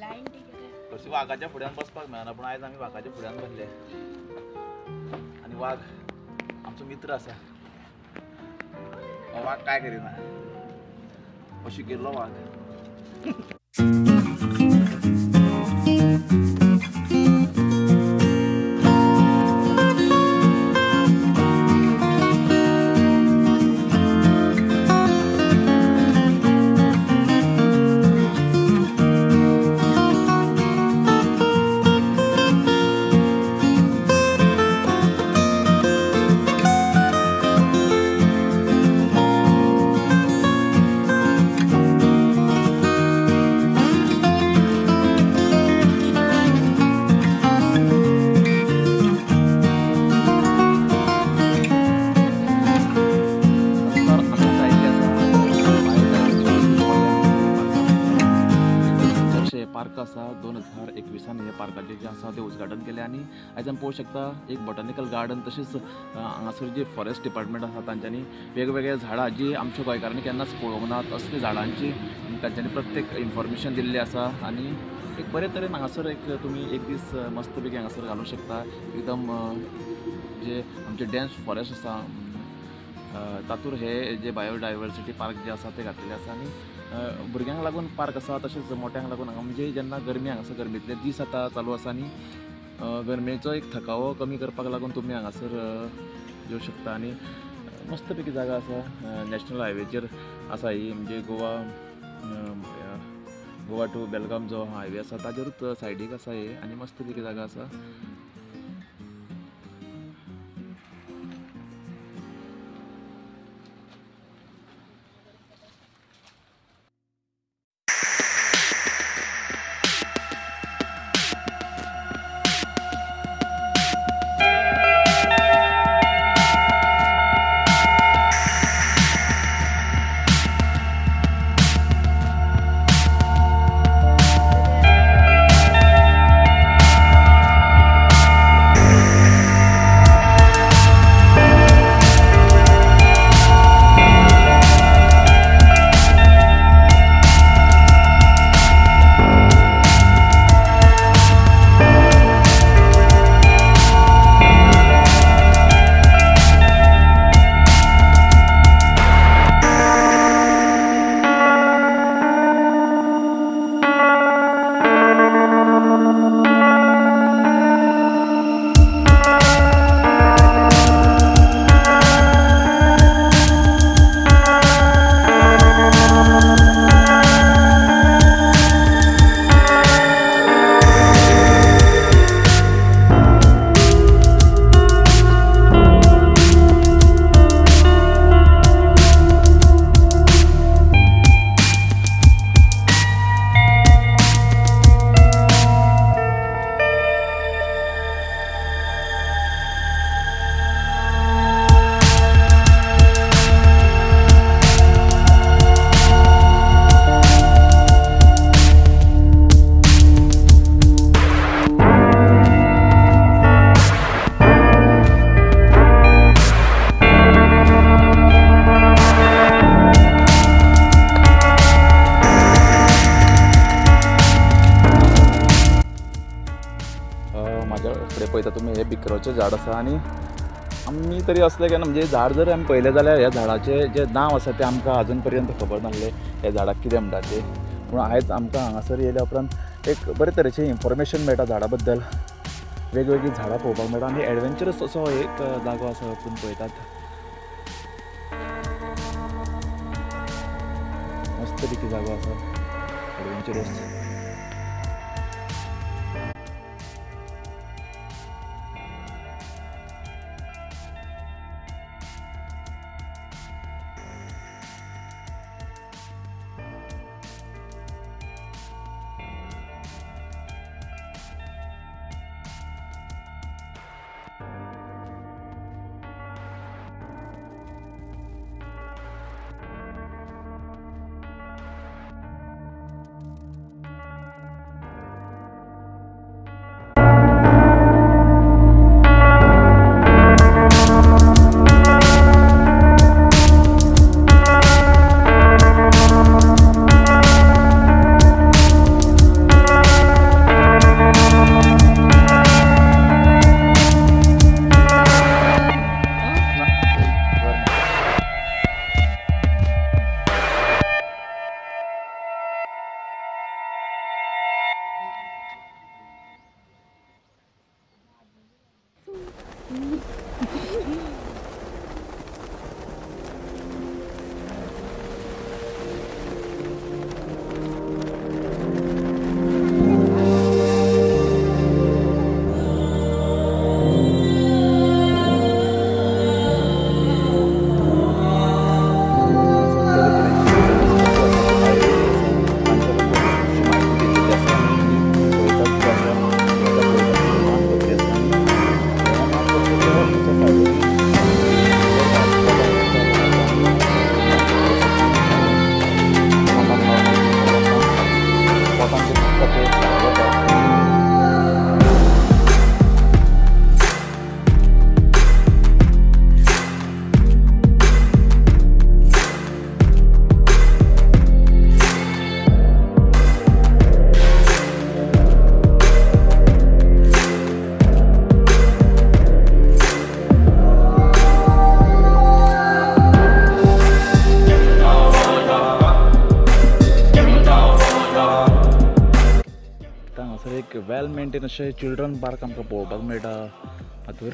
हरशीं वाघाच्या फुड्यान बसपाक मेळना पूण आयज आमी वाघाच्या फुड्यान बसले आनी वाघ आमचो मित्र आसा. हो वाघ काय करिना हो शिकिल्लो वाघ. पार्क आसा 2021 हे पार्काचे जे आसा ते उद्घाटन केले आनी आयज आमी पळोवंक शकता एक बॉटॅनिकल गार्डन तशेंच हांगासर जे फॉरेस्ट डिपार्टमेंट आसा तांच्यांनी वेगवेगळे झाडां जी आमच्या गोंयकारांनी केन्नाच पळोवंक नात असली झाडांची तांच्यांनी प्रत्येक इन्फॉर्मेशन दिल्लें आसा. आनी एक बरे तरेन हांगासर एक तुमी एक दीस मस्त पैकी हांगासर घालूंक शकता. एकदम जे आमचे डॅन्स फॉरेस्ट आसा तातूंत हे जे बायोडायवर्सिटी पार्क जे आसा ते घातलेले आसा. आनी भुरग्यांक लागून पार्क आसा तशेंच मोठ्यांक लागून हांगा म्हणजे जेन्ना गरमी हांगासर गरमेंतले दीस आतां चालू आसा आनी गरमेचो एक थकावो कमी करपाक लागून तुमी हांगासर येवं शकता. आनी मस्त पैकी जागा आसा. नॅशनल हायवेचेर आसा ही म्हणजे गोवा टू बेलगाम जो हायवे आसा ताजेरूच सायडीक आसा हे आनी मस्त पैकी जागा आसा. फुडें पळयता तुमी हे बिकरोचें झाड आसा. आनी आमी तरी असले केन्ना म्हणजे झाड जर आमी पळयलें जाल्यार ह्या झाडाचें जें नांव आसा तें आमकां आजून पर्यंत खबर नासलें ह्या झाडाक कितें म्हणटा तें. पूण आयज आमकां हांगासर येयल्या उपरांत एक बरे तरेचें इन्फॉर्मेशन मेळटा झाडा बद्दल. वेगवेगळीं झाडां पळोवपाक मेळटा आनी एडवेंचरस असो एक जागो आसा पूण पळयतात. मस्त पैकी जागो आसा एडवेंचरस. हांगासर एक वेल मेंटेन अशें चिल्ड्रन पार्क आमकां पळोवपाक मेळटा. हातूर